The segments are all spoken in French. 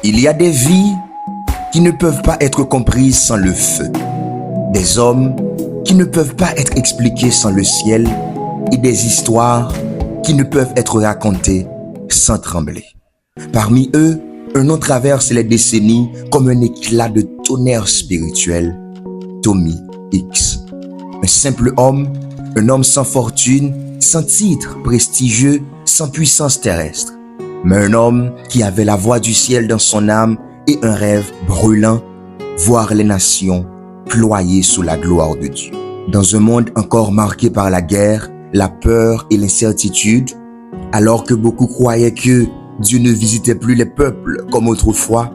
Il y a des vies qui ne peuvent pas être comprises sans le feu, des hommes qui ne peuvent pas être expliqués sans le ciel et des histoires qui ne peuvent être racontées sans trembler. Parmi eux, un nom traverse les décennies comme un éclat de tonnerre spirituel, Tommy X. Un simple homme, un homme sans fortune, sans titre prestigieux, sans puissance terrestre, mais un homme qui avait la voix du ciel dans son âme et un rêve brûlant, voir les nations ployer sous la gloire de Dieu. Dans un monde encore marqué par la guerre, la peur et l'incertitude, alors que beaucoup croyaient que Dieu ne visitait plus les peuples comme autrefois,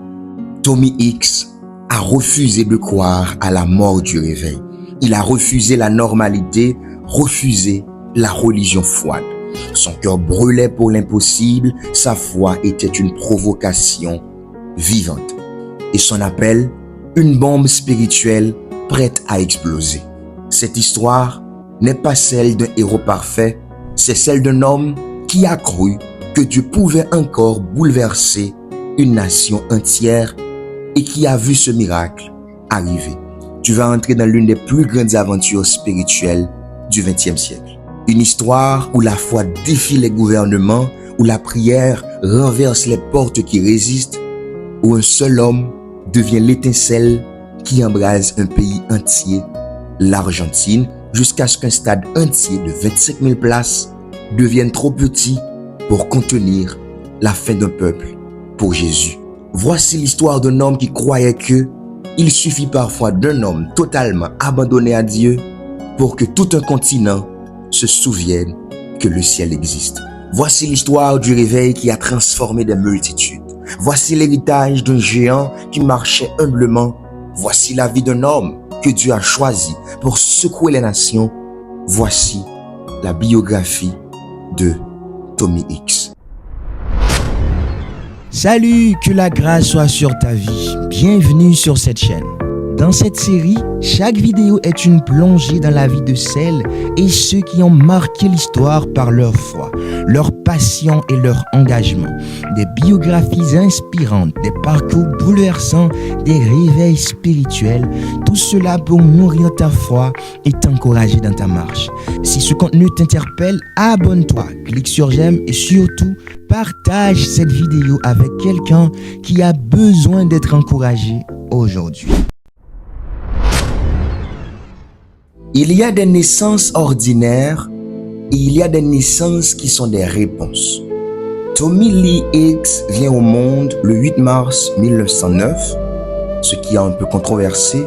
Tommy X a refusé de croire à la mort du réveil. Il a refusé la normalité, refusé la religion froide. Son cœur brûlait pour l'impossible, sa foi était une provocation vivante. Et son appel, une bombe spirituelle prête à exploser. Cette histoire n'est pas celle d'un héros parfait, c'est celle d'un homme qui a cru que Dieu pouvait encore bouleverser une nation entière et qui a vu ce miracle arriver. Tu vas entrer dans l'une des plus grandes aventures spirituelles du XXe siècle. Une histoire où la foi défie les gouvernements, où la prière renverse les portes qui résistent, où un seul homme devient l'étincelle qui embrase un pays entier, l'Argentine, jusqu'à ce qu'un stade entier de 25 000 places devienne trop petit pour contenir la fin d'un peuple pour Jésus. Voici l'histoire d'un homme qui croyait que il suffit parfois d'un homme totalement abandonné à Dieu pour que tout un continent se souvienne que le ciel existe. Voici l'histoire du réveil qui a transformé des multitudes. Voici l'héritage d'un géant qui marchait humblement. Voici la vie d'un homme que Dieu a choisi pour secouer les nations. Voici la biographie de Tommy X. Salut, que la grâce soit sur ta vie. Bienvenue sur cette chaîne. Dans cette série, chaque vidéo est une plongée dans la vie de celles et ceux qui ont marqué l'histoire par leur foi, leur passion et leur engagement. Des biographies inspirantes, des parcours bouleversants, des réveils spirituels, tout cela pour nourrir ta foi et t'encourager dans ta marche. Si ce contenu t'interpelle, abonne-toi, clique sur j'aime et surtout, partage cette vidéo avec quelqu'un qui a besoin d'être encouragé aujourd'hui. Il y a des naissances ordinaires et il y a des naissances qui sont des réponses. Tommy Lee X vient au monde le 8 mars 1909, ce qui a un peu controversé,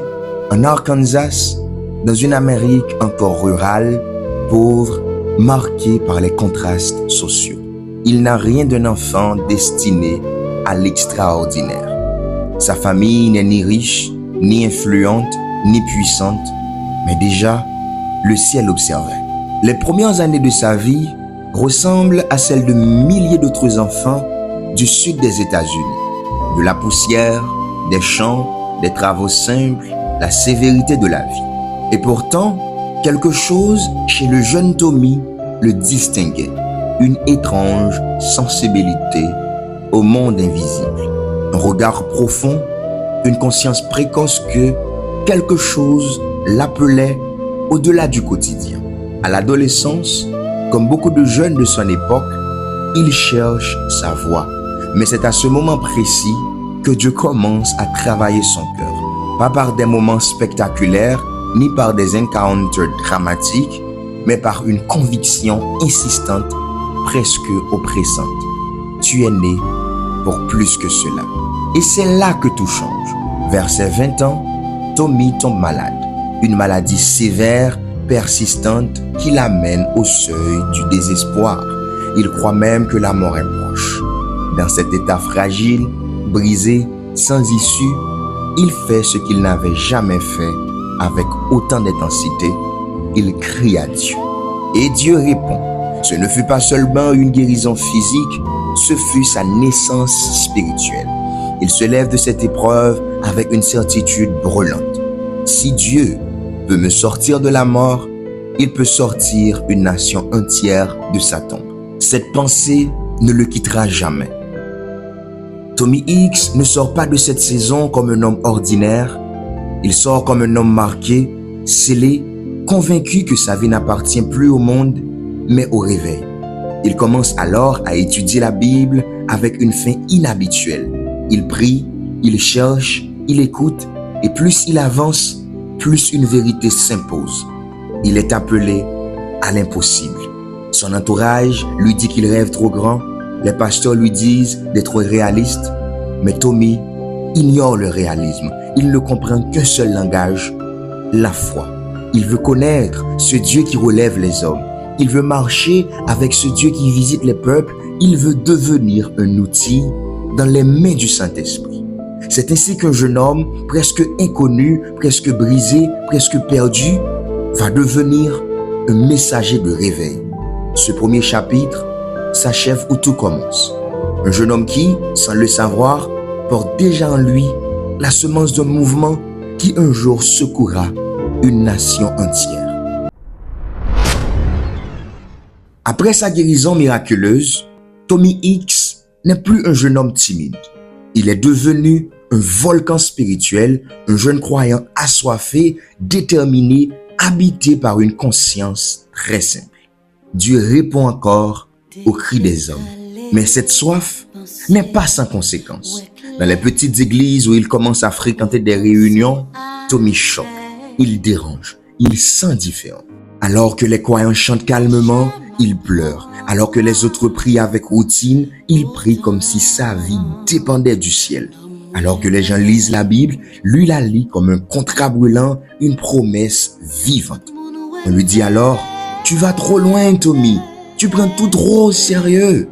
en Arkansas, dans une Amérique encore rurale, pauvre, marquée par les contrastes sociaux. Il n'a rien d'un enfant destiné à l'extraordinaire. Sa famille n'est ni riche, ni influente, ni puissante, mais déjà, le ciel observait. Les premières années de sa vie ressemblent à celles de milliers d'autres enfants du sud des États-Unis. De la poussière, des champs, des travaux simples, la sévérité de la vie. Et pourtant, quelque chose chez le jeune Tommy le distinguait. Une étrange sensibilité au monde invisible. Un regard profond, une conscience précoce que quelque chose l'appelait au-delà du quotidien. À l'adolescence, comme beaucoup de jeunes de son époque, il cherche sa voie. Mais c'est à ce moment précis que Dieu commence à travailler son cœur. Pas par des moments spectaculaires, ni par des encounters dramatiques, mais par une conviction insistante, presque oppressante. Tu es né pour plus que cela. Et c'est là que tout change. Vers ses 20 ans, Tommy tombe malade. Une maladie sévère, persistante, qui l'amène au seuil du désespoir. Il croit même que la mort est proche. Dans cet état fragile, brisé, sans issue, il fait ce qu'il n'avait jamais fait avec autant d'intensité. Il crie à Dieu. Et Dieu répond. Ce ne fut pas seulement une guérison physique, ce fut sa naissance spirituelle. Il se lève de cette épreuve avec une certitude brûlante. Si Dieu peut me sortir de la mort, il peut sortir une nation entière de sa tombe. Cette pensée ne le quittera jamais. Tommy Hicks ne sort pas de cette saison comme un homme ordinaire. Il sort comme un homme marqué, scellé, convaincu que sa vie n'appartient plus au monde, mais au réveil. Il commence alors à étudier la Bible avec une fin inhabituelle. Il prie, il cherche, il écoute, et plus il avance, plus une vérité s'impose. Il est appelé à l'impossible. Son entourage lui dit qu'il rêve trop grand. Les pasteurs lui disent d'être réaliste. Mais Tommy ignore le réalisme. Il ne comprend qu'un seul langage, la foi. Il veut connaître ce Dieu qui relève les hommes. Il veut marcher avec ce Dieu qui visite les peuples. Il veut devenir un outil dans les mains du Saint-Esprit. C'est ainsi qu'un jeune homme, presque inconnu, presque brisé, presque perdu, va devenir un messager de réveil. Ce premier chapitre s'achève où tout commence. Un jeune homme qui, sans le savoir, porte déjà en lui la semence d'un mouvement qui un jour secouera une nation entière. Après sa guérison miraculeuse, Tommy Hicks n'est plus un jeune homme timide. Il est devenu un volcan spirituel, un jeune croyant assoiffé, déterminé, habité par une conscience très simple. Dieu répond encore aux cris des hommes. Mais cette soif n'est pas sans conséquence. Dans les petites églises où il commence à fréquenter des réunions, Tommy choque, il dérange, il s'indifférent. Alors que les croyants chantent calmement, il pleure. Alors que les autres prient avec routine, il prie comme si sa vie dépendait du ciel. Alors que les gens lisent la Bible, lui la lit comme un contrat brûlant, une promesse vivante. On lui dit alors, « Tu vas trop loin, Tommy, tu prends tout trop au sérieux. »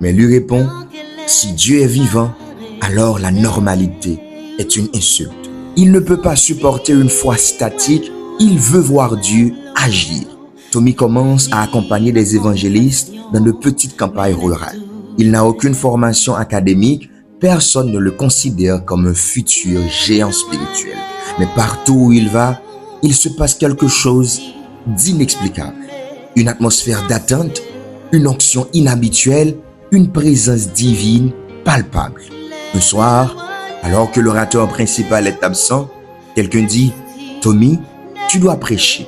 Mais lui répond, « Si Dieu est vivant, alors la normalité est une insulte. Il ne peut pas supporter une foi statique, il veut voir Dieu agir. » Tommy commence à accompagner des évangélistes dans de petites campagnes rurales. Il n'a aucune formation académique, personne ne le considère comme un futur géant spirituel. Mais partout où il va, il se passe quelque chose d'inexplicable. Une atmosphère d'attente, une onction inhabituelle, une présence divine palpable. Un soir, alors que l'orateur principal est absent, quelqu'un dit « Tommy, tu dois prêcher. »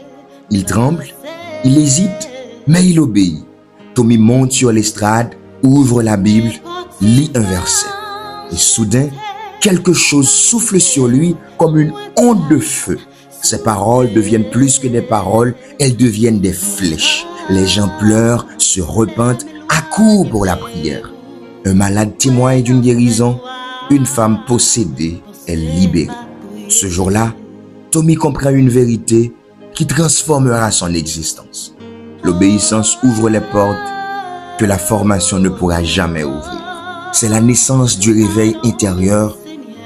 Il tremble, il hésite, mais il obéit. Tommy monte sur l'estrade, ouvre la Bible, lit un verset. Et soudain, quelque chose souffle sur lui comme une onde de feu. Ces paroles deviennent plus que des paroles, elles deviennent des flèches. Les gens pleurent, se repentent, accourent pour la prière. Un malade témoigne d'une guérison, une femme possédée est libérée. Ce jour-là, Tommy comprend une vérité qui transformera son existence. L'obéissance ouvre les portes que la formation ne pourra jamais ouvrir. C'est la naissance du réveil intérieur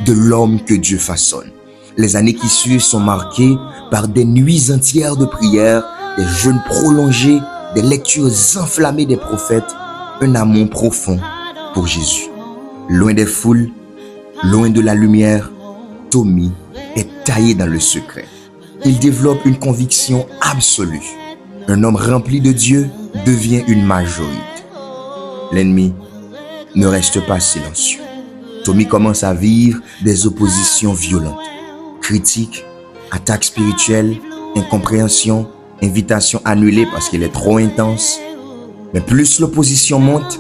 de l'homme que Dieu façonne. Les années qui suivent sont marquées par des nuits entières de prière, des jeûnes prolongés, des lectures enflammées des prophètes, un amour profond pour Jésus. Loin des foules, loin de la lumière, Tommy est taillé dans le secret. Il développe une conviction absolue. Un homme rempli de Dieu devient une majorité. L'ennemi ne reste pas silencieux. Tommy commence à vivre des oppositions violentes. Critiques, attaques spirituelles, incompréhension, invitations annulées parce qu'elle est trop intense. Mais plus l'opposition monte,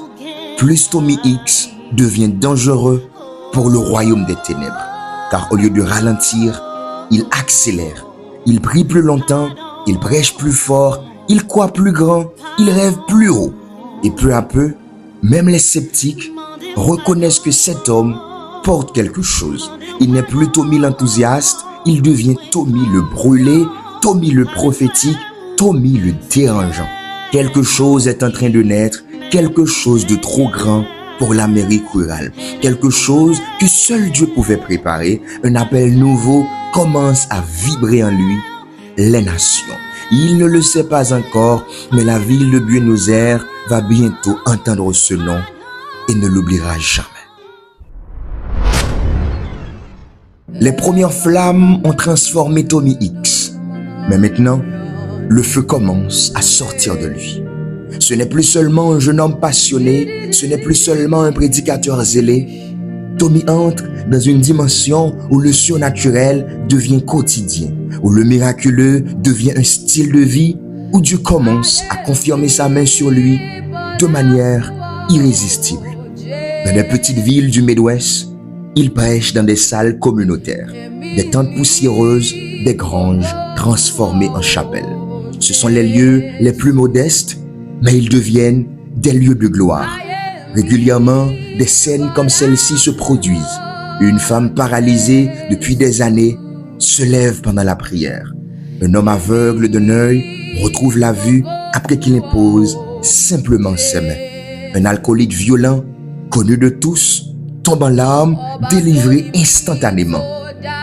plus Tommy Hicks devient dangereux pour le royaume des ténèbres. Car au lieu de ralentir, il accélère. Il prie plus longtemps, il prêche plus fort, il croit plus grand, il rêve plus haut. Et peu à peu, même les sceptiques reconnaissent que cet homme porte quelque chose. Il n'est plus Tommy l'enthousiaste, il devient Tommy le brûlé, Tommy le prophétique, Tommy le dérangeant. Quelque chose est en train de naître, quelque chose de trop grand pour l'Amérique rurale. Quelque chose que seul Dieu pouvait préparer. Un appel nouveau commence à vibrer en lui. Les nations. Il ne le sait pas encore, mais la ville de Buenos Aires va bientôt entendre ce nom et ne l'oubliera jamais. Les premières flammes ont transformé Tommy Hicks. Mais maintenant, le feu commence à sortir de lui. Ce n'est plus seulement un jeune homme passionné, ce n'est plus seulement un prédicateur zélé, Tommy entre dans une dimension où le surnaturel devient quotidien, où le miraculeux devient un style de vie, où Dieu commence à confirmer sa main sur lui de manière irrésistible. Dans des petites villes du Midwest, il prêche dans des salles communautaires, des tentes poussiéreuses, des granges transformées en chapelles. Ce sont les lieux les plus modestes, mais ils deviennent des lieux de gloire. Régulièrement, des scènes comme celle-ci se produisent. Une femme paralysée depuis des années se lève pendant la prière. Un homme aveugle d'un œil retrouve la vue après qu'il impose simplement ses mains. Un alcoolique violent, connu de tous, tombe en larmes, délivré instantanément.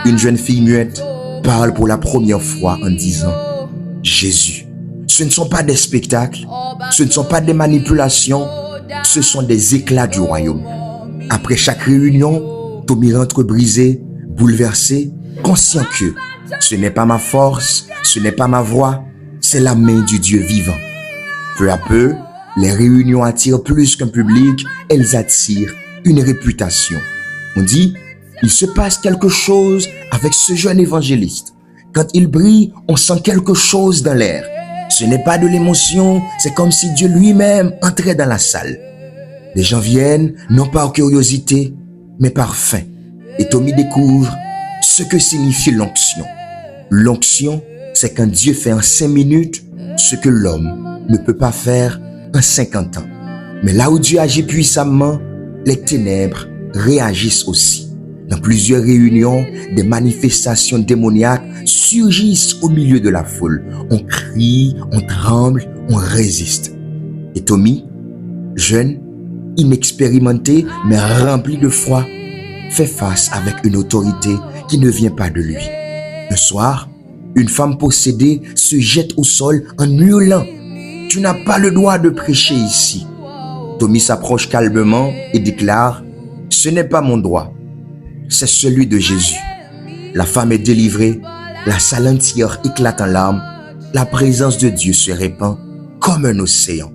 Une jeune fille muette parle pour la première fois en disant « Jésus ». Ce ne sont pas des spectacles, ce ne sont pas des manipulations, ce sont des éclats du royaume. Après chaque réunion, Tommy rentre brisé, bouleversé, conscient que ce n'est pas ma force, ce n'est pas ma voix, c'est la main du Dieu vivant. Peu à peu, les réunions attirent plus qu'un public, elles attirent une réputation. On dit, il se passe quelque chose avec ce jeune évangéliste. Quand il brille, on sent quelque chose dans l'air. Ce n'est pas de l'émotion, c'est comme si Dieu lui-même entrait dans la salle. Les gens viennent, non par curiosité, mais par faim. Et Tommy découvre ce que signifie l'onction. L'onction, c'est quand Dieu fait en 5 minutes ce que l'homme ne peut pas faire en 50 ans. Mais là où Dieu agit puissamment, les ténèbres réagissent aussi. Dans plusieurs réunions, des manifestations démoniaques surgissent au milieu de la foule. On crie, on tremble, on résiste. Et Tommy, jeune, inexpérimenté, mais rempli de foi, fait face avec une autorité qui ne vient pas de lui. Un soir, une femme possédée se jette au sol en hurlant « Tu n'as pas le droit de prêcher ici ». Tommy s'approche calmement et déclare « Ce n'est pas mon droit, c'est celui de Jésus ». La femme est délivrée, la salle entière éclate en larmes, la présence de Dieu se répand comme un océan.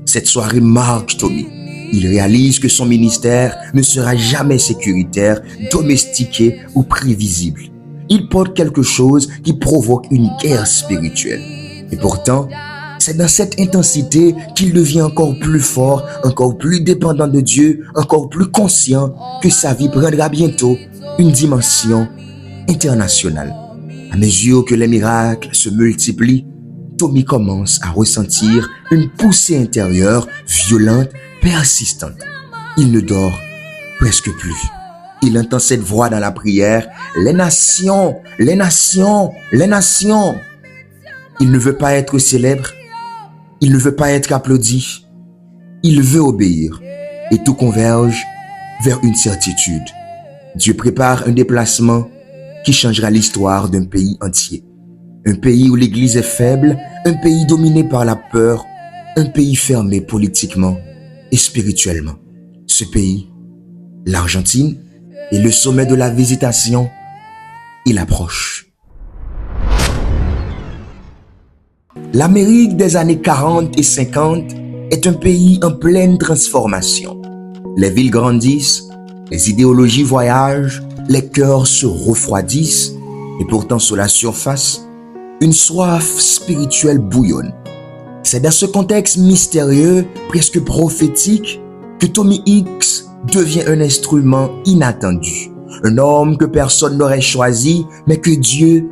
Cette soirée marque Tommy. Il réalise que son ministère ne sera jamais sécuritaire, domestiqué ou prévisible. Il porte quelque chose qui provoque une guerre spirituelle. Et pourtant, c'est dans cette intensité qu'il devient encore plus fort, encore plus dépendant de Dieu, encore plus conscient que sa vie prendra bientôt une dimension internationale. À mesure que les miracles se multiplient, Tommy commence à ressentir une poussée intérieure violente, persistante. Il ne dort presque plus. Il entend cette voix dans la prière, « Les nations, les nations, les nations !» Il ne veut pas être célèbre, il ne veut pas être applaudi, il veut obéir et tout converge vers une certitude. Dieu prépare un déplacement qui changera l'histoire d'un pays entier. Un pays où l'Église est faible, un pays dominé par la peur, un pays fermé politiquement et spirituellement. Ce pays, l'Argentine, et le sommet de la visitation, il approche. L'Amérique des années 40 et 50 est un pays en pleine transformation. Les villes grandissent, les idéologies voyagent, les cœurs se refroidissent et pourtant sur la surface, une soif spirituelle bouillonne. C'est dans ce contexte mystérieux, presque prophétique, que Tommy Hicks devient un instrument inattendu. Un homme que personne n'aurait choisi, mais que Dieu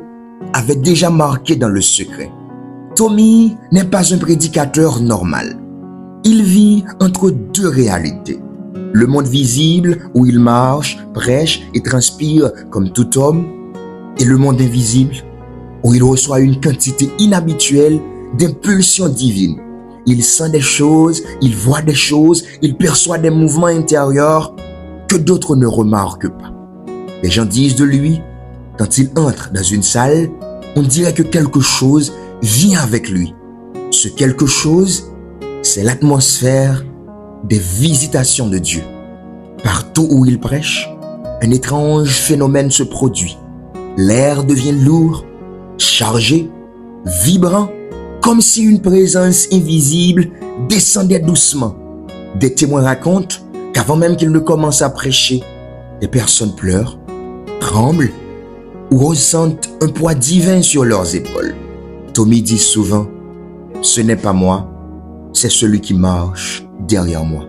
avait déjà marqué dans le secret. Tommy n'est pas un prédicateur normal. Il vit entre deux réalités. Le monde visible où il marche, prêche et transpire comme tout homme, et le monde invisible où il reçoit une quantité inhabituelle d'impulsions divines. Il sent des choses, il voit des choses, il perçoit des mouvements intérieurs que d'autres ne remarquent pas. Les gens disent de lui, quand il entre dans une salle, on dirait que quelque chose vient avec lui. Ce quelque chose, c'est l'atmosphère des visitations de Dieu. Partout où il prêche, un étrange phénomène se produit. L'air devient lourd, chargé, vibrant, comme si une présence invisible descendait doucement. Des témoins racontent qu'avant même qu'il ne commence à prêcher, Des personnes pleurent, tremblent ou ressentent un poids divin sur leurs épaules. Tommy dit souvent, « Ce n'est pas moi, c'est celui qui marche derrière moi. »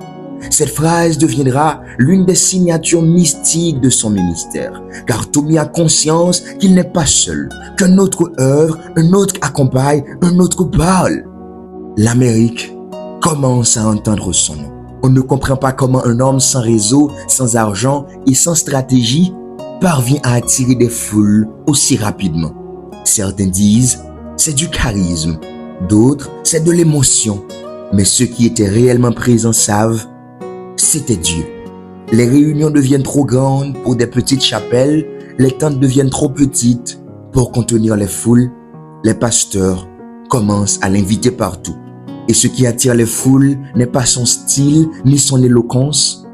Cette phrase deviendra l'une des signatures mystiques de son ministère, car Tommy a conscience qu'il n'est pas seul, qu'un autre œuvre, un autre accompagne, un autre parle. L'Amérique commence à entendre son nom. On ne comprend pas comment un homme sans réseau, sans argent et sans stratégie parvient à attirer des foules aussi rapidement. Certains disent, c'est du charisme, d'autres, c'est de l'émotion. Mais ceux qui étaient réellement présents savent, c'était Dieu. Les réunions deviennent trop grandes pour des petites chapelles, les tentes deviennent trop petites pour contenir les foules. Les pasteurs commencent à l'inviter partout. Et ce qui attire les foules n'est pas son style, ni son éloquence,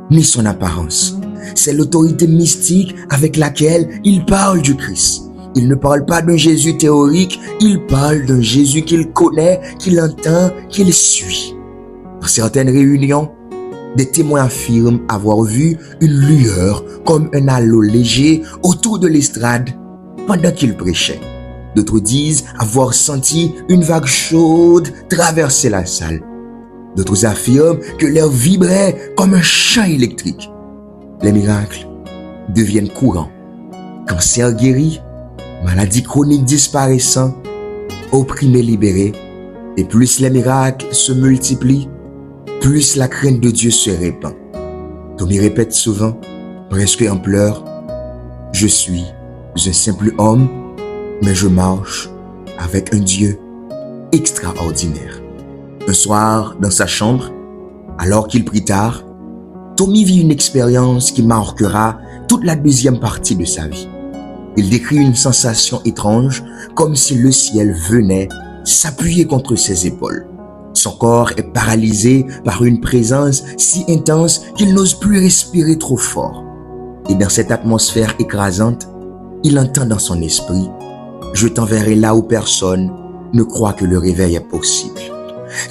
ni son apparence. C'est l'autorité mystique avec laquelle il parle du Christ. Il ne parle pas d'un Jésus théorique, il parle d'un Jésus qu'il connaît, qu'il entend, qu'il suit. Dans certaines réunions, des témoins affirment avoir vu une lueur comme un halo léger autour de l'estrade pendant qu'il prêchait. D'autres disent avoir senti une vague chaude traverser la salle. D'autres affirment que l'air vibrait comme un champ électrique. Les miracles deviennent courants. Cancer guéri, maladies chroniques disparaissant, opprimés libérés. Et plus les miracles se multiplient, plus la crainte de Dieu se répand. Tommy répète souvent, presque en pleurs, « Je suis un simple homme, mais je marche avec un Dieu extraordinaire. » Un soir, dans sa chambre, alors qu'il prie tard, Tommy vit une expérience qui marquera toute la deuxième partie de sa vie. Il décrit une sensation étrange, comme si le ciel venait s'appuyer contre ses épaules. Son corps est paralysé par une présence si intense qu'il n'ose plus respirer trop fort. Et dans cette atmosphère écrasante, il entend dans son esprit « Je t'enverrai là où personne ne croit que le réveil est possible. »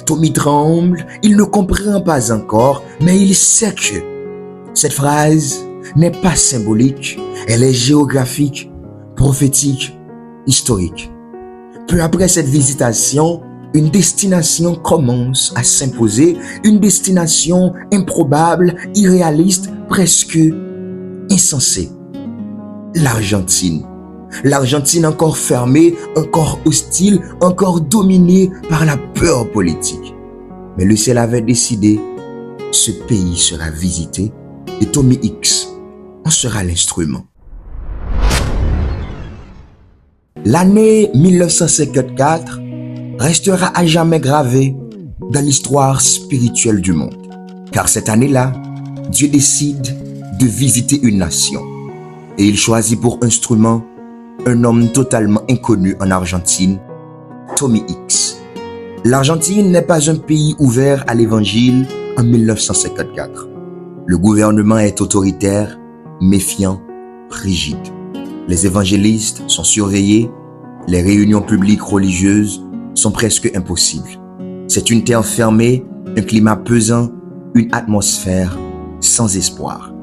Tommy tremble, il ne comprend pas encore, mais il sait que cette phrase n'est pas symbolique, elle est géographique, prophétique, historique. Peu après cette visitation, une destination commence à s'imposer, une destination improbable, irréaliste, presque insensée. L'Argentine. L'Argentine encore fermée, encore hostile, encore dominée par la peur politique. Mais le ciel avait décidé, ce pays sera visité et Tommy X en sera l'instrument. L'année 1954 restera à jamais gravée dans l'histoire spirituelle du monde. Car cette année-là, Dieu décide de visiter une nation. Et il choisit pour instrument un homme totalement inconnu en Argentine, Tommy X. L'Argentine n'est pas un pays ouvert à l'évangile en 1954. Le gouvernement est autoritaire, méfiant, rigide. Les évangélistes sont surveillés, les réunions publiques religieuses sont presque impossibles. C'est une terre fermée, un climat pesant, une atmosphère sans espoir.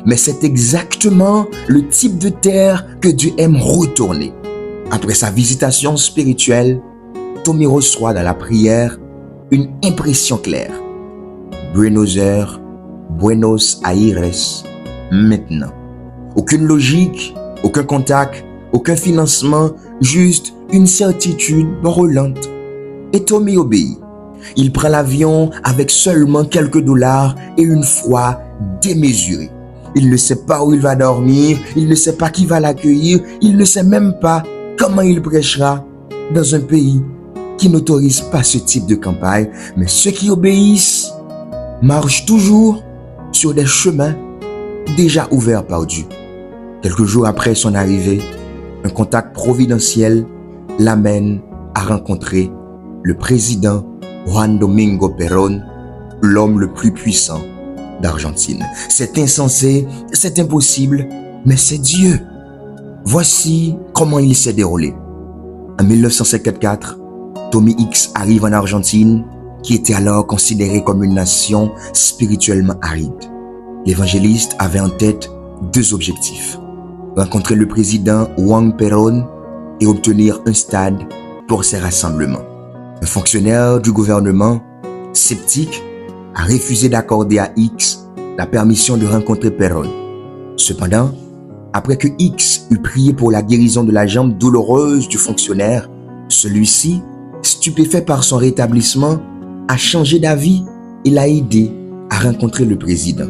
Mais c'est exactement le type de terre que Dieu aime retourner. Après sa visitation spirituelle, Tommy reçoit dans la prière une impression claire. Buenos Aires, Buenos Aires, maintenant. Aucune logique, aucun contact, aucun financement, juste une certitude brûlante. Et Tommy obéit. Il prend l'avion avec seulement quelques dollars et une foi démesurée. Il ne sait pas où il va dormir, il ne sait pas qui va l'accueillir, il ne sait même pas comment il prêchera dans un pays qui n'autorise pas ce type de campagne. Mais ceux qui obéissent marchent toujours sur des chemins déjà ouverts par Dieu. Quelques jours après son arrivée, un contact providentiel l'amène à rencontrer le président Juan Domingo Perón, l'homme le plus puissant d'Argentine. C'est insensé, c'est impossible, mais c'est Dieu. Voici comment il s'est déroulé. En 1954, Tommy X arrive en Argentine, qui était alors considérée comme une nation spirituellement aride. L'évangéliste avait en tête 2 objectifs. Rencontrer le président Juan Perón et obtenir un stade pour ses rassemblements. Un fonctionnaire du gouvernement, sceptique, a refusé d'accorder à X la permission de rencontrer Perón. Cependant, après que X eut prié pour la guérison de la jambe douloureuse du fonctionnaire, celui-ci, stupéfait par son rétablissement, a changé d'avis et l'a aidé à rencontrer le président.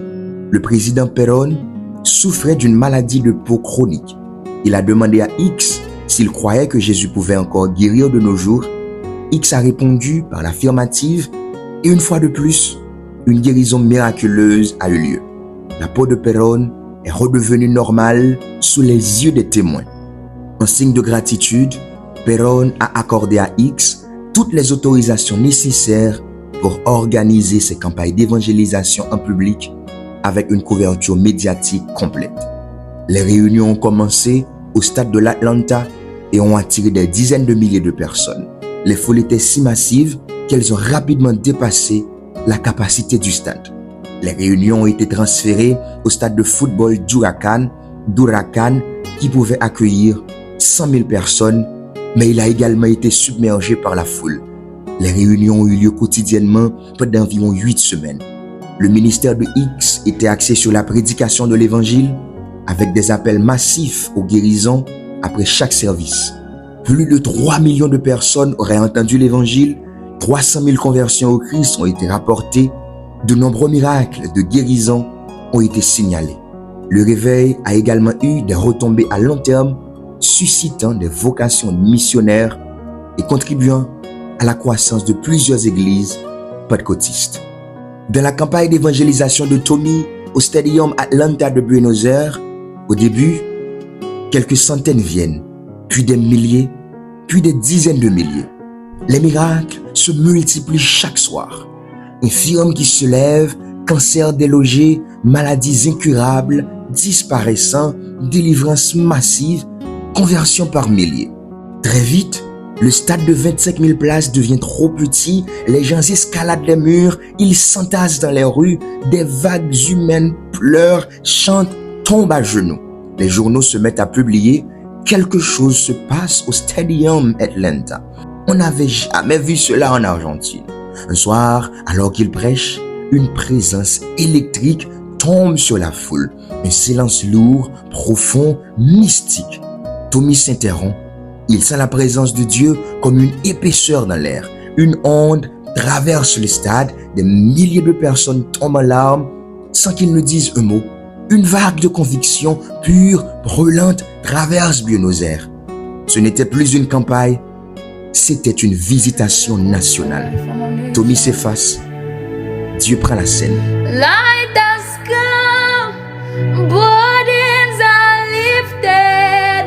Le président Perón souffrait d'une maladie de peau chronique. Il a demandé à X s'il croyait que Jésus pouvait encore guérir de nos jours. X a répondu par l'affirmative et une fois de plus, une guérison miraculeuse a eu lieu. La peau de Perón est redevenue normale sous les yeux des témoins. En signe de gratitude, Perón a accordé à X toutes les autorisations nécessaires pour organiser ses campagnes d'évangélisation en public avec une couverture médiatique complète. Les réunions ont commencé au stade de l'Atlanta et ont attiré des dizaines de milliers de personnes. Les foules étaient si massives qu'elles ont rapidement dépassé la capacité du stade. Les réunions ont été transférées au stade de football d'Huracan qui pouvait accueillir 100 000 personnes, mais il a également été submergé par la foule. Les réunions ont eu lieu quotidiennement pendant environ 8 semaines. Le ministère de X était axé sur la prédication de l'évangile avec des appels massifs aux guérisons après chaque service. Plus de 3 millions de personnes auraient entendu l'évangile, 300 000 conversions au Christ ont été rapportées, de nombreux miracles de guérison ont été signalés. Le réveil a également eu des retombées à long terme, suscitant des vocations missionnaires et contribuant à la croissance de plusieurs églises pentecôtistes. Dans la campagne d'évangélisation de Tommy au Stadium Atlanta de Buenos Aires, au début, quelques centaines viennent, puis des milliers, puis des dizaines de milliers. Les miracles se multiplient chaque soir. Infirmes qui se lèvent, cancers délogés, maladies incurables, disparaissant, délivrances massives, conversions par milliers. Très vite, le stade de 25 000 places devient trop petit, les gens escaladent les murs, ils s'entassent dans les rues, des vagues humaines pleurent, chantent, tombent à genoux. Les journaux se mettent à publier « Quelque chose se passe au Stadium Atlanta ». On n'avait jamais vu cela en Argentine. Un soir, alors qu'il prêche, une présence électrique tombe sur la foule. Un silence lourd, profond, mystique. Tommy s'interrompt. Il sent la présence de Dieu comme une épaisseur dans l'air. Une onde traverse le stade, des milliers de personnes tombent en larmes sans qu'ils ne disent un mot. Une vague de conviction pure, brûlante, traverse Buenos Aires. Ce n'était plus une campagne, c'était une visitation nationale. Tommy s'efface. Dieu prend la scène. Light has come, burdens are lifted.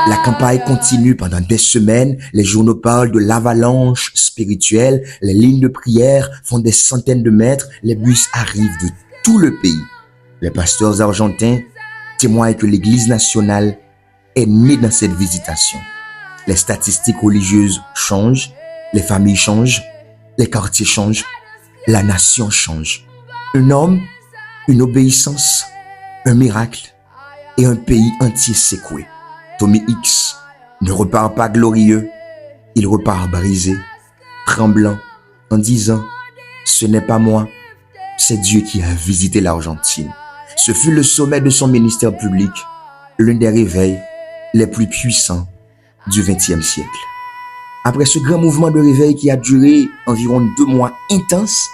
La campagne continue pendant des semaines. Les journaux parlent de l'avalanche spirituelle. Les lignes de prière font des centaines de mètres. Les bus arrivent de tout le pays. Les pasteurs argentins témoignent que l'Église nationale est née dans cette visitation. Les statistiques religieuses changent, les familles changent, les quartiers changent, la nation change. Un homme, une obéissance, un miracle et un pays entier secoué. Tommy X ne repart pas glorieux, il repart brisé, tremblant, en disant « Ce n'est pas moi, c'est Dieu qui a visité l'Argentine ». Ce fut le sommet de son ministère public, l'un des réveils les plus puissants du XXe siècle. Après ce grand mouvement de réveil qui a duré environ 2 mois intenses,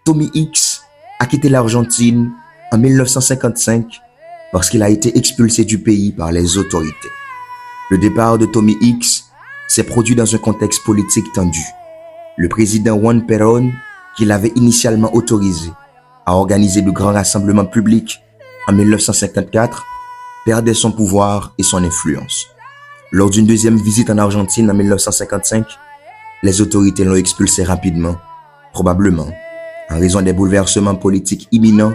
Tommy X a quitté l'Argentine en 1955 parce qu'il a été expulsé du pays par les autorités. Le départ de Tommy X s'est produit dans un contexte politique tendu. Le président Juan Perón, qui l'avait initialement autorisé à organiser de grands rassemblements publics en 1954, perdait son pouvoir et son influence. Lors d'une deuxième visite en Argentine en 1955, les autorités l'ont expulsé rapidement, probablement en raison des bouleversements politiques imminents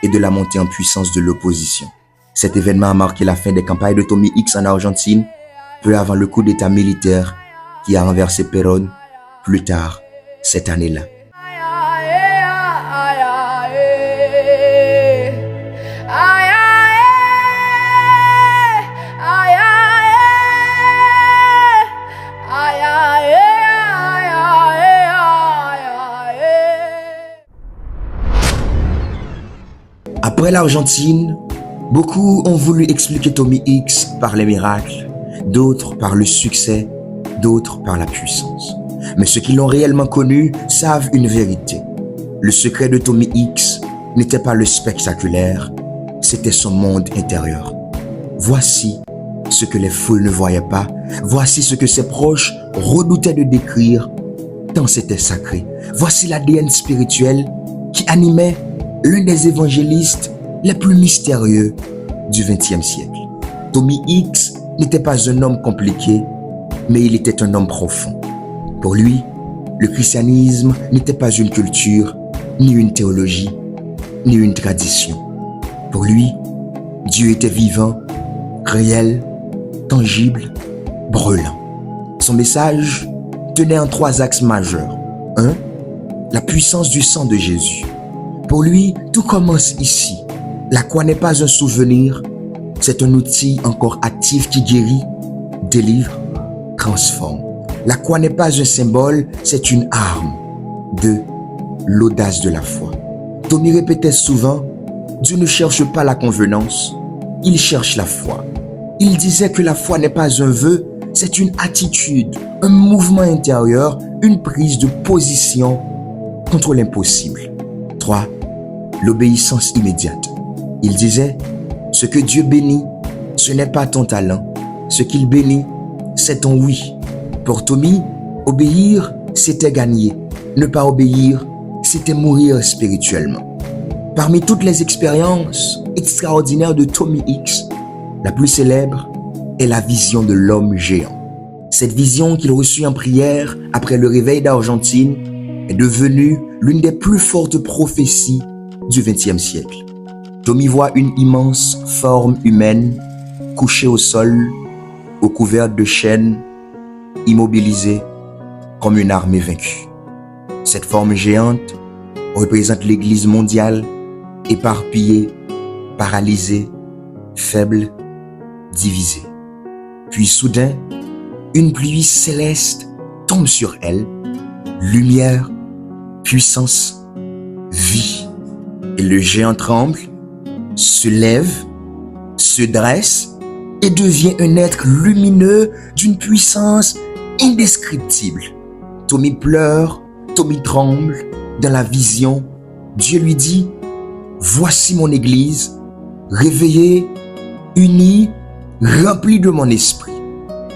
et de la montée en puissance de l'opposition. Cet événement a marqué la fin des campagnes de Tommy X en Argentine, peu avant le coup d'état militaire qui a renversé Perón plus tard cette année-là. Après l'Argentine, beaucoup ont voulu expliquer Tommy X par les miracles, d'autres par le succès, d'autres par la puissance. Mais ceux qui l'ont réellement connu savent une vérité. Le secret de Tommy X n'était pas le spectaculaire, c'était son monde intérieur. Voici ce que les foules ne voyaient pas, voici ce que ses proches redoutaient de décrire, tant c'était sacré. Voici l'ADN spirituel qui animait l'un des évangélistes les plus mystérieux du XXe siècle. Tommy X n'était pas un homme compliqué, mais il était un homme profond. Pour lui, le christianisme n'était pas une culture, ni une théologie, ni une tradition. Pour lui, Dieu était vivant, réel, tangible, brûlant. Son message tenait en 3 axes majeurs. 1. La puissance du sang de Jésus. Pour lui, tout commence ici. La croix n'est pas un souvenir, c'est un outil encore actif qui guérit, délivre, transforme. La croix n'est pas un symbole, c'est une arme. 2. L'audace de la foi. Tommy répétait souvent, Dieu ne cherche pas la convenance, il cherche la foi. Il disait que la foi n'est pas un vœu, c'est une attitude, un mouvement intérieur, une prise de position contre l'impossible. 3. L'obéissance immédiate. Il disait, ce que Dieu bénit, ce n'est pas ton talent. Ce qu'il bénit, c'est ton oui. Pour Tommy, obéir, c'était gagner. Ne pas obéir, c'était mourir spirituellement. Parmi toutes les expériences extraordinaires de Tommy X, la plus célèbre est la vision de l'homme géant. Cette vision qu'il reçut en prière après le réveil d'Argentine est devenue l'une des plus fortes prophéties du XXe siècle. Tommy voit une immense forme humaine couchée au sol, recouverte de chaînes, immobilisée comme une armée vaincue. Cette forme géante représente l'Église mondiale, éparpillée, paralysée, faible, divisée. Puis soudain, une pluie céleste tombe sur elle, lumière, puissance, vie. Et le géant tremble, se lève, se dresse et devient un être lumineux d'une puissance indescriptible. Tommy pleure, Tommy tremble. Dans la vision, Dieu lui dit, voici mon église, réveillée, unie, remplie de mon esprit.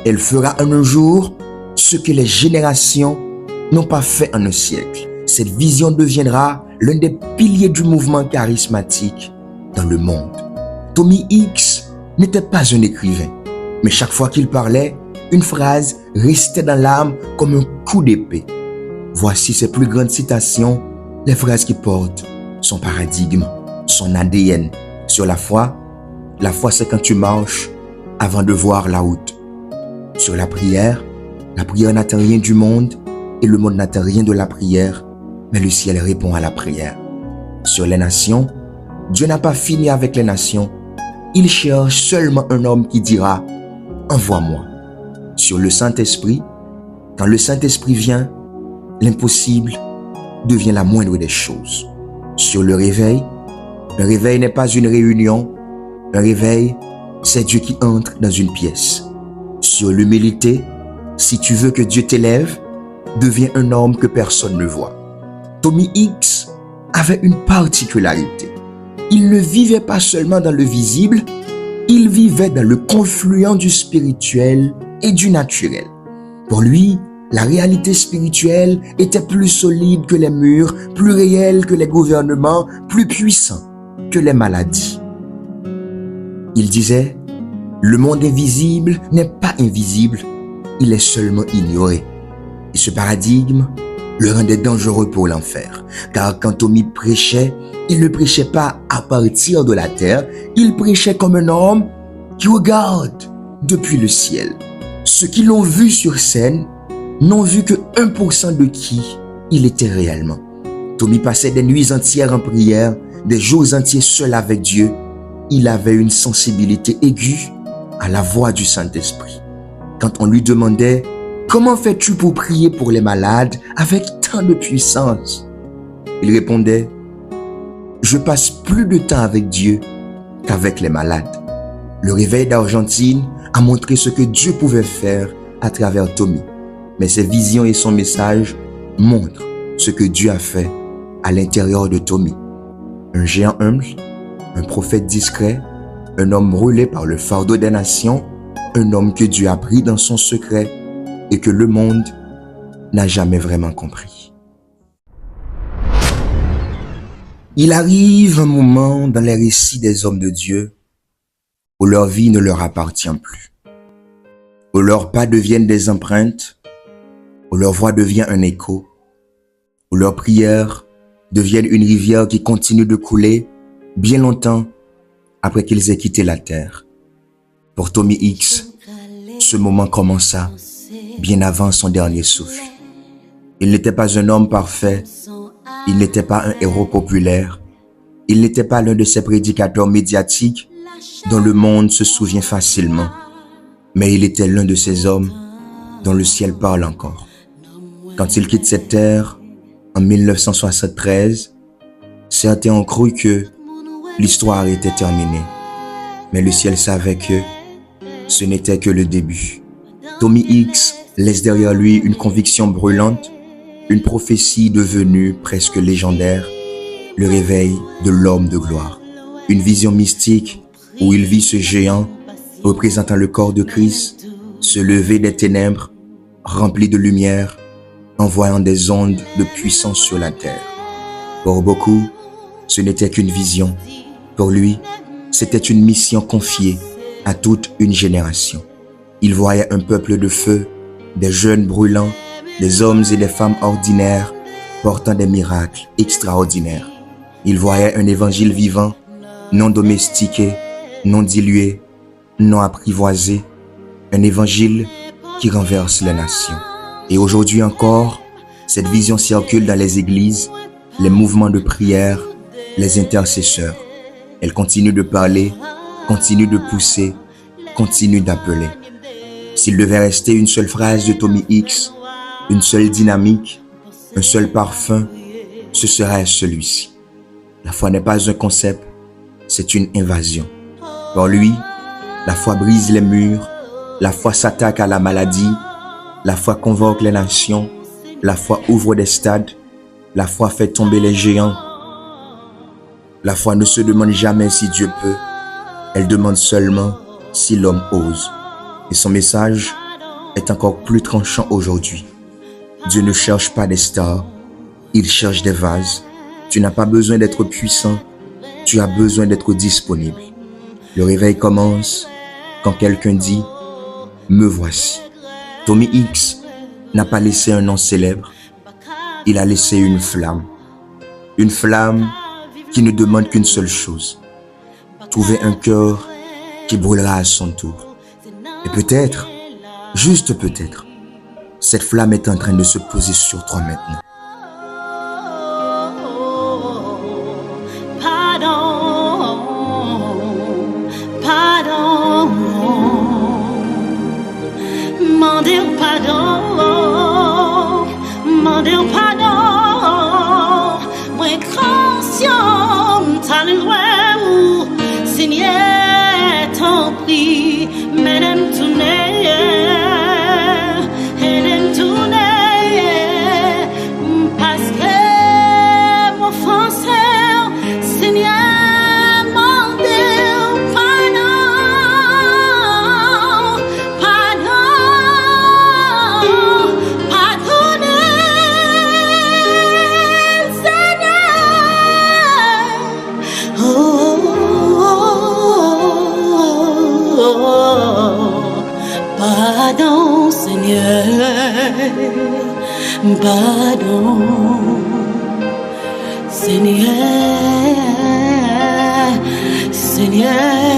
Elle fera en un jour ce que les générations n'ont pas fait en un siècle. Cette vision deviendra l'un des piliers du mouvement charismatique dans le monde. Tommy X n'était pas un écrivain, mais chaque fois qu'il parlait, une phrase restait dans l'âme comme un coup d'épée. Voici ses plus grandes citations, les phrases qui portent son paradigme, son ADN. Sur la foi c'est quand tu marches avant de voir la route. Sur la prière n'attend rien du monde et le monde n'attend rien de la prière, mais le ciel répond à la prière. Sur les nations, Dieu n'a pas fini avec les nations. Il cherche seulement un homme qui dira « Envoie-moi ». Sur le Saint-Esprit, quand le Saint-Esprit vient, l'impossible devient la moindre des choses. Sur le réveil, un réveil n'est pas une réunion. Un réveil, c'est Dieu qui entre dans une pièce. Sur l'humilité, si tu veux que Dieu t'élève, deviens un homme que personne ne voit. Tommy X avait une particularité. Il ne vivait pas seulement dans le visible, il vivait dans le confluent du spirituel et du naturel. Pour lui, la réalité spirituelle était plus solide que les murs, plus réelle que les gouvernements, plus puissant que les maladies. Il disait, le monde invisible n'est pas invisible, il est seulement ignoré. Et ce paradigme le rendait dangereux pour l'enfer. Car quand Tommy prêchait, il ne prêchait pas à partir de la terre, il prêchait comme un homme qui regarde depuis le ciel. Ceux qui l'ont vu sur scène n'ont vu que 1% de qui il était réellement. Tommy passait des nuits entières en prière, des jours entiers seul avec Dieu. Il avait une sensibilité aiguë à la voix du Saint-Esprit. Quand on lui demandait « Comment fais-tu pour prier pour les malades avec tant de puissance ?» Il répondait Je passe plus de temps avec Dieu qu'avec les malades. Le réveil d'Argentine a montré ce que Dieu pouvait faire à travers Tommy. Mais ses visions et son message montrent ce que Dieu a fait à l'intérieur de Tommy. Un géant humble, un prophète discret, un homme brûlé par le fardeau des nations, un homme que Dieu a pris dans son secret et que le monde n'a jamais vraiment compris. Il arrive un moment dans les récits des hommes de Dieu où leur vie ne leur appartient plus, où leurs pas deviennent des empreintes, où leur voix devient un écho, où leurs prières deviennent une rivière qui continue de couler bien longtemps après qu'ils aient quitté la terre. Pour Tommy X, ce moment commença bien avant son dernier souffle. Il n'était pas un homme parfait, il n'était pas un héros populaire, il n'était pas l'un de ces prédicateurs médiatiques dont le monde se souvient facilement, mais il était l'un de ces hommes dont le ciel parle encore. Quand il quitte cette terre, en 1973, certains ont cru que l'histoire était terminée, mais le ciel savait que ce n'était que le début. Tommy X laisse derrière lui une conviction brûlante, une prophétie devenue presque légendaire, le réveil de l'homme de gloire. Une vision mystique où il vit ce géant représentant le corps de Christ se lever des ténèbres, rempli de lumière, envoyant des ondes de puissance sur la terre. Pour beaucoup, ce n'était qu'une vision. Pour lui, c'était une mission confiée à toute une génération. Il voyait un peuple de feu, des jeunes brûlants, des hommes et des femmes ordinaires portant des miracles extraordinaires. Il voyait un évangile vivant, non domestiqué, non dilué, non apprivoisé, un évangile qui renverse les nations. Et aujourd'hui encore, cette vision circule dans les églises, les mouvements de prière, les intercesseurs. Elle continue de parler, continue de pousser, continue d'appeler. S'il devait rester une seule phrase de Tommy X, une seule dynamique, un seul parfum, ce serait celui-ci. La foi n'est pas un concept, c'est une invasion. Pour lui, la foi brise les murs, la foi s'attaque à la maladie, la foi convoque les nations, la foi ouvre des stades, la foi fait tomber les géants. La foi ne se demande jamais si Dieu peut, elle demande seulement si l'homme ose. Et son message est encore plus tranchant aujourd'hui. Dieu ne cherche pas des stars, il cherche des vases. Tu n'as pas besoin d'être puissant, tu as besoin d'être disponible. Le réveil commence quand quelqu'un dit « Me voici ». Tommy X n'a pas laissé un nom célèbre, il a laissé une flamme qui ne demande qu'une seule chose, trouver un cœur qui brûlera à son tour. Et peut-être, juste peut-être, cette flamme est en train de se poser sur toi maintenant. Mandez pardon, moi conscient, t'as le droit, Seigneur, t'en prie, mesdames, tournez, parce que mon français, Seigneur, pardon, Seigneur, pardon, Seigneur, Seigneur.